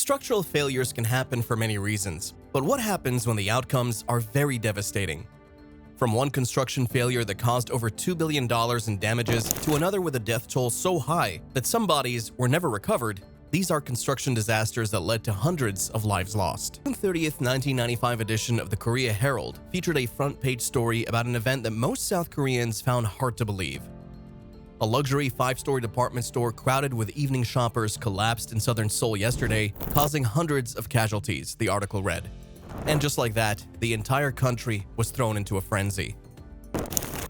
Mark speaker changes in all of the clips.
Speaker 1: Structural failures can happen for many reasons, but what happens when the outcomes are very devastating? From one construction failure that caused over $2 billion in damages to another with a death toll so high that some bodies were never recovered, these are construction disasters that led to hundreds of lives lost. The June 30th, 1995 edition of the Korea Herald featured a front-page story about an event that most South Koreans found hard to believe. A luxury 5-story department store crowded with evening shoppers collapsed in southern Seoul yesterday, causing hundreds of casualties, the article read. And just like that, the entire country was thrown into a frenzy.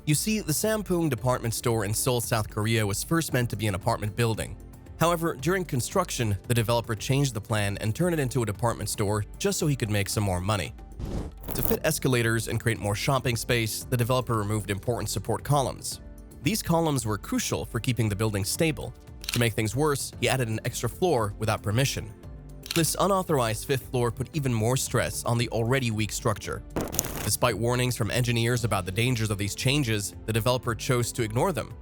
Speaker 1: You see, the Sampoong department store in Seoul, South Korea was first meant to be an apartment building. However, during construction, the developer changed the plan and turned it into a department store just so he could make some more money. To fit escalators and create more shopping space, the developer removed important support columns. These columns were crucial for keeping the building stable. To make things worse, he added an extra floor without permission. This unauthorized fifth floor put even more stress on the already weak structure. Despite warnings from engineers about the dangers of these changes, the developer chose to ignore them.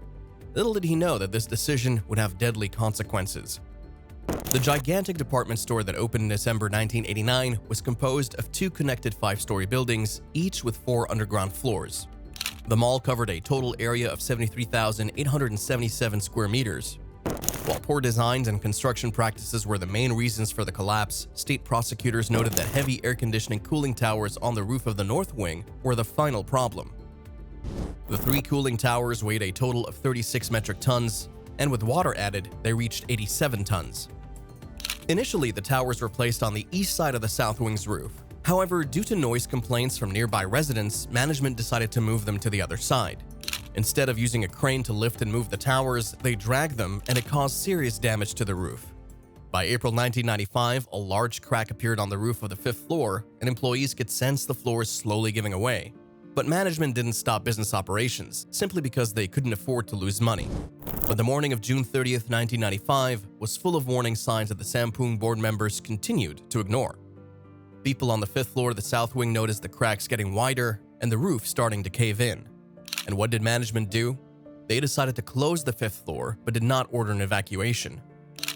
Speaker 1: Little did he know that this decision would have deadly consequences. The gigantic department store that opened in December 1989 was composed of 2 connected 5-story buildings, each with 4 underground floors. The mall covered a total area of 73,877 square meters. While poor designs and construction practices were the main reasons for the collapse, state prosecutors noted that heavy air conditioning cooling towers on the roof of the north wing were the final problem. The 3 cooling towers weighed a total of 36 metric tons, and with water added, they reached 87 tons. Initially, the towers were placed on the east side of the south wing's roof. However, due to noise complaints from nearby residents, management decided to move them to the other side. Instead of using a crane to lift and move the towers, they dragged them, and it caused serious damage to the roof. By April 1995, a large crack appeared on the roof of the 5th floor, and employees could sense the floors slowly giving away. But management didn't stop business operations, simply because they couldn't afford to lose money. But the morning of June 30th, 1995 was full of warning signs that the Sampoong board members continued to ignore. People on the 5th floor of the south wing noticed the cracks getting wider and the roof starting to cave in. And what did management do? They decided to close the 5th floor, but did not order an evacuation.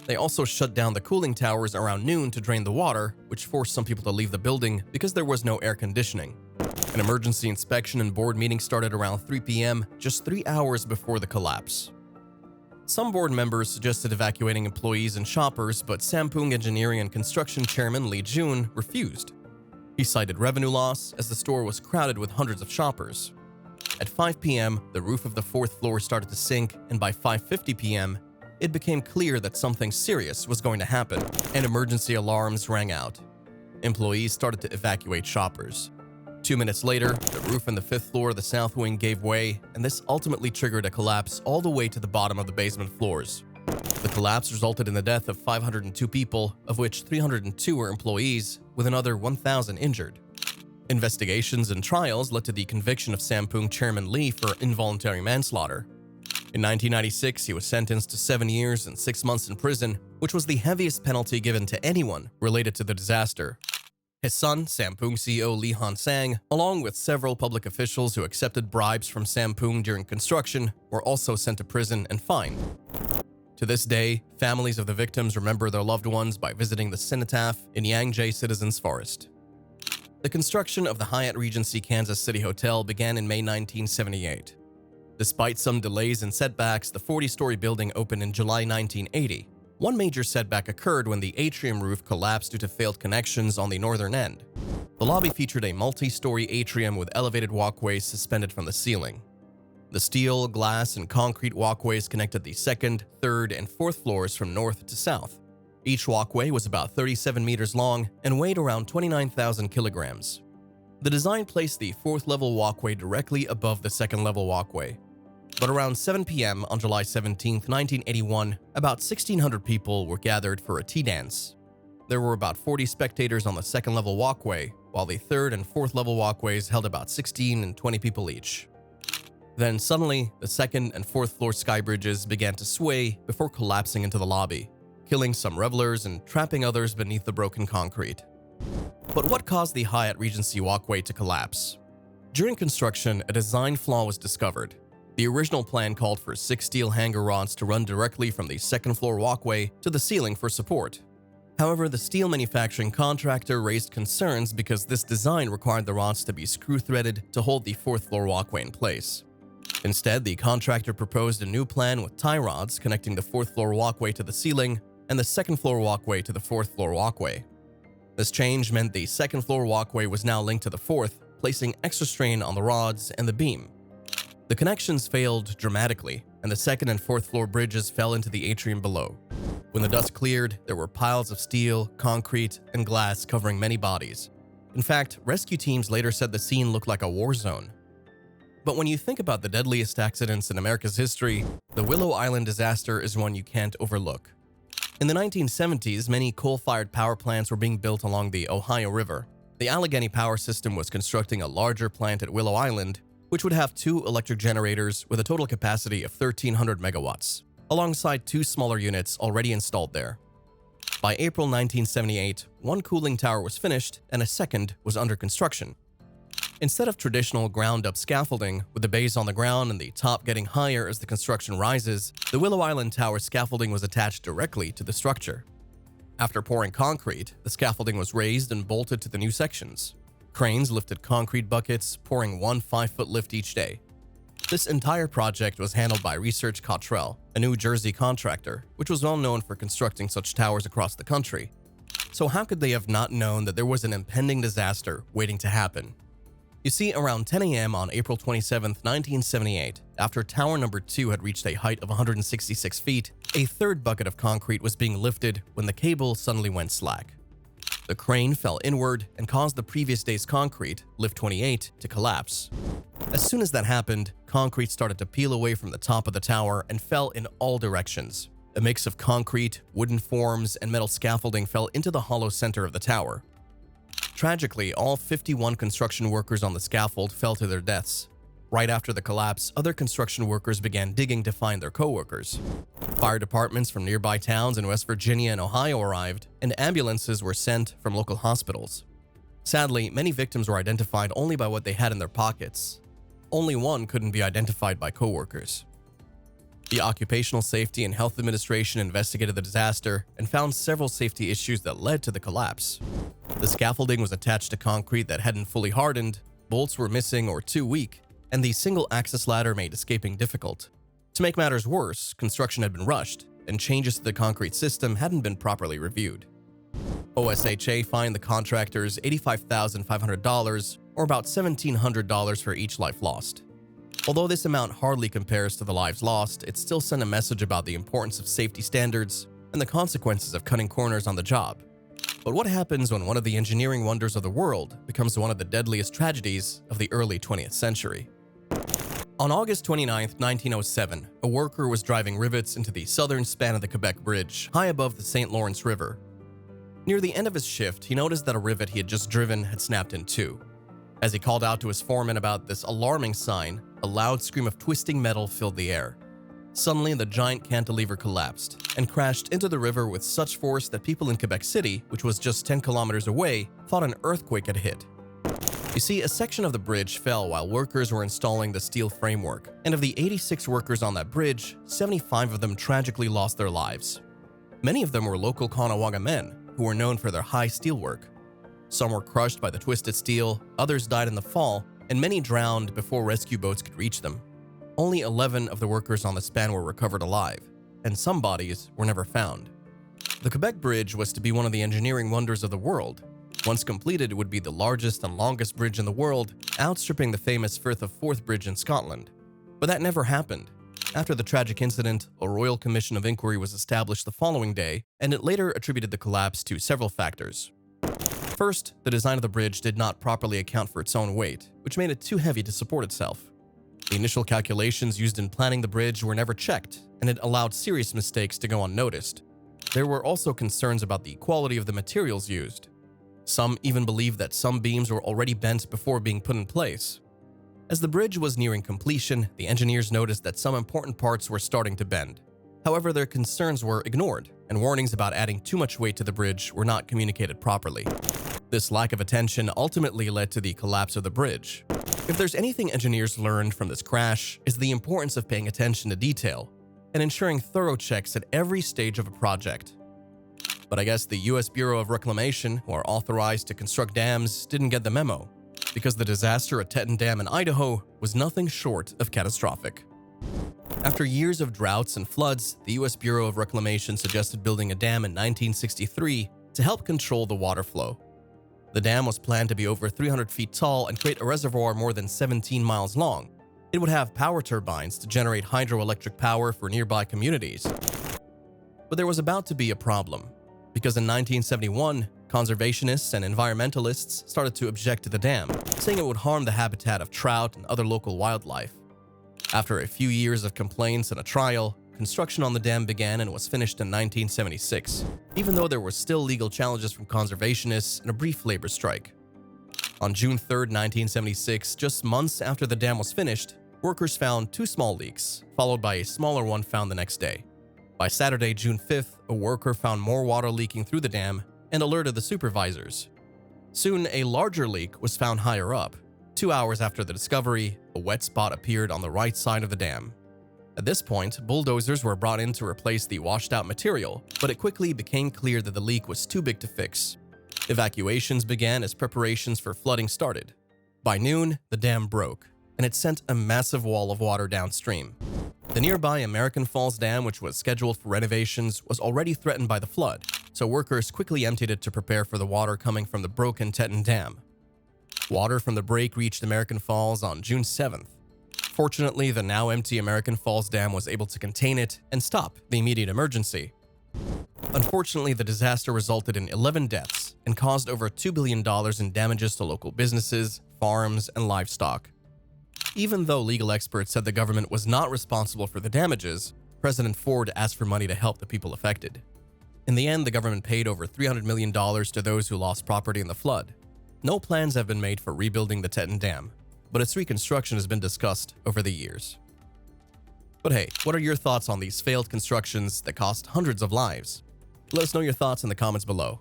Speaker 1: They also shut down the cooling towers around noon to drain the water, which forced some people to leave the building because there was no air conditioning. An emergency inspection and board meeting started around 3 p.m., just 3 hours before the collapse. Some board members suggested evacuating employees and shoppers, but Sampoong Engineering and Construction Chairman Lee Jun refused. He cited revenue loss as the store was crowded with hundreds of shoppers. At 5 p.m., the roof of the 4th floor started to sink, and by 5:50 p.m., it became clear that something serious was going to happen, and emergency alarms rang out. Employees started to evacuate shoppers. 2 minutes later, the roof in the 5th floor of the south wing gave way, and this ultimately triggered a collapse all the way to the bottom of the basement floors. The collapse resulted in the death of 502 people, of which 302 were employees, with another 1,000 injured. Investigations and trials led to the conviction of Sampoong Chairman Lee for involuntary manslaughter. In 1996, he was sentenced to 7 years and 6 months in prison, which was the heaviest penalty given to anyone related to the disaster. His son, Sampoong CEO Lee Han-sang, along with several public officials who accepted bribes from Sampoong during construction, were also sent to prison and fined. To this day, families of the victims remember their loved ones by visiting the cenotaph in Yangjae Citizens Forest. The construction of the Hyatt Regency Kansas City Hotel began in May 1978. Despite some delays and setbacks, the 40-story building opened in July 1980. One major setback occurred when the atrium roof collapsed due to failed connections on the northern end. The lobby featured a multi-story atrium with elevated walkways suspended from the ceiling. The steel, glass, and concrete walkways connected the 2nd, 3rd, and 4th floors from north to south. Each walkway was about 37 meters long and weighed around 29,000 kilograms. The design placed the 4th-level walkway directly above the 2nd-level walkway. But around 7 p.m. on July 17, 1981, about 1,600 people were gathered for a tea dance. There were about 40 spectators on the 2nd-level walkway, while the 3rd and 4th-level walkways held about 16 and 20 people each. Then suddenly, the 2nd and 4th floor sky bridges began to sway before collapsing into the lobby, killing some revelers and trapping others beneath the broken concrete. But what caused the Hyatt Regency walkway to collapse? During construction, a design flaw was discovered. The original plan called for 6 steel hanger rods to run directly from the 2nd floor walkway to the ceiling for support. However, the steel manufacturing contractor raised concerns because this design required the rods to be screw-threaded to hold the fourth-floor walkway in place. Instead, the contractor proposed a new plan with tie rods connecting the fourth-floor walkway to the ceiling and the second-floor walkway to the fourth-floor walkway. This change meant the second-floor walkway was now linked to the fourth, placing extra strain on the rods and the beam. The connections failed dramatically, and the second and fourth-floor bridges fell into the atrium below. When the dust cleared, there were piles of steel, concrete, and glass covering many bodies. In fact, rescue teams later said the scene looked like a war zone. But when you think about the deadliest accidents in America's history, the Willow Island disaster is one you can't overlook. In the 1970s, many coal-fired power plants were being built along the Ohio River. The Allegheny Power System was constructing a larger plant at Willow Island, which would have 2 electric generators with a total capacity of 1,300 megawatts, alongside 2 smaller units already installed there. By April 1978, 1 cooling tower was finished and a second was under construction. Instead of traditional ground-up scaffolding, with the base on the ground and the top getting higher as the construction rises, the Willow Island Tower scaffolding was attached directly to the structure. After pouring concrete, the scaffolding was raised and bolted to the new sections. Cranes lifted concrete buckets, pouring 1 5-foot lift each day. This entire project was handled by Research Cottrell, a New Jersey contractor, which was well known for constructing such towers across the country. So how could they have not known that there was an impending disaster waiting to happen? You see, around 10 a.m. on April 27, 1978, after tower number 2 had reached a height of 166 feet, a third bucket of concrete was being lifted when the cable suddenly went slack. The crane fell inward and caused the previous day's concrete, lift 28, to collapse. As soon as that happened, concrete started to peel away from the top of the tower and fell in all directions. A mix of concrete, wooden forms, and metal scaffolding fell into the hollow center of the tower. Tragically, all 51 construction workers on the scaffold fell to their deaths. Right after the collapse, other construction workers began digging to find their co-workers. Fire departments from nearby towns in West Virginia and Ohio arrived, and ambulances were sent from local hospitals. Sadly, many victims were identified only by what they had in their pockets. Only one couldn't be identified by co-workers. The Occupational Safety and Health Administration investigated the disaster and found several safety issues that led to the collapse. The scaffolding was attached to concrete that hadn't fully hardened, bolts were missing or too weak, and the single-access ladder made escaping difficult. To make matters worse, construction had been rushed, and changes to the concrete system hadn't been properly reviewed. OSHA fined the contractors $85,500, or about $1,700 for each life lost. Although this amount hardly compares to the lives lost, it still sent a message about the importance of safety standards and the consequences of cutting corners on the job. But what happens when one of the engineering wonders of the world becomes one of the deadliest tragedies of the early 20th century? On August 29, 1907, a worker was driving rivets into the southern span of the Quebec Bridge, high above the St. Lawrence River. Near the end of his shift, he noticed that a rivet he had just driven had snapped in two. As he called out to his foreman about this alarming sign, a loud scream of twisting metal filled the air. Suddenly, the giant cantilever collapsed and crashed into the river with such force that people in Quebec City, which was just 10 kilometers away, thought an earthquake had hit. You see, a section of the bridge fell while workers were installing the steel framework, and of the 86 workers on that bridge, 75 of them tragically lost their lives. Many of them were local Caughnawaga men, who were known for their high steelwork. Some were crushed by the twisted steel, others died in the fall, and many drowned before rescue boats could reach them. Only 11 of the workers on the span were recovered alive, and some bodies were never found. The Quebec Bridge was to be one of the engineering wonders of the world. Once completed, it would be the largest and longest bridge in the world, outstripping the famous Firth of Forth Bridge in Scotland. But that never happened. After the tragic incident, a Royal Commission of Inquiry was established the following day, and it later attributed the collapse to several factors. First, the design of the bridge did not properly account for its own weight, which made it too heavy to support itself. The initial calculations used in planning the bridge were never checked, and it allowed serious mistakes to go unnoticed. There were also concerns about the quality of the materials used. Some even believed that some beams were already bent before being put in place. As the bridge was nearing completion, the engineers noticed that some important parts were starting to bend. However, their concerns were ignored, and warnings about adding too much weight to the bridge were not communicated properly. This lack of attention ultimately led to the collapse of the bridge. If there's anything engineers learned from this crash, is the importance of paying attention to detail and ensuring thorough checks at every stage of a project. But I guess the US Bureau of Reclamation, who are authorized to construct dams, didn't get the memo, because the disaster at Teton Dam in Idaho was nothing short of catastrophic. After years of droughts and floods, the US Bureau of Reclamation suggested building a dam in 1963 to help control the water flow. The dam was planned to be over 300 feet tall and create a reservoir more than 17 miles long. It would have power turbines to generate hydroelectric power for nearby communities. But there was about to be a problem, because in 1971, conservationists and environmentalists started to object to the dam, saying it would harm the habitat of trout and other local wildlife. After a few years of complaints and a trial, construction on the dam began and was finished in 1976, even though there were still legal challenges from conservationists and a brief labor strike. On June 3, 1976, just months after the dam was finished, workers found 2 small leaks, followed by a smaller one found the next day. By Saturday, June 5th, a worker found more water leaking through the dam and alerted the supervisors. Soon, a larger leak was found higher up. 2 hours after the discovery, a wet spot appeared on the right side of the dam. At this point, bulldozers were brought in to replace the washed-out material, but it quickly became clear that the leak was too big to fix. Evacuations began as preparations for flooding started. By noon, the dam broke, and it sent a massive wall of water downstream. The nearby American Falls Dam, which was scheduled for renovations, was already threatened by the flood, so workers quickly emptied it to prepare for the water coming from the broken Teton Dam. Water from the break reached American Falls on June 7th. Fortunately, the now empty American Falls Dam was able to contain it and stop the immediate emergency. Unfortunately, the disaster resulted in 11 deaths and caused over $2 billion in damages to local businesses, farms, and livestock. Even though legal experts said the government was not responsible for the damages, President Ford asked for money to help the people affected. In the end, the government paid over $300 million to those who lost property in the flood. No plans have been made for rebuilding the Teton Dam, but its reconstruction has been discussed over the years. But hey, what are your thoughts on these failed constructions that cost hundreds of lives? Let us know your thoughts in the comments below.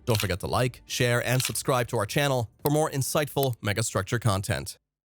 Speaker 1: Don't forget to like, share, and subscribe to our channel for more insightful megastructure content.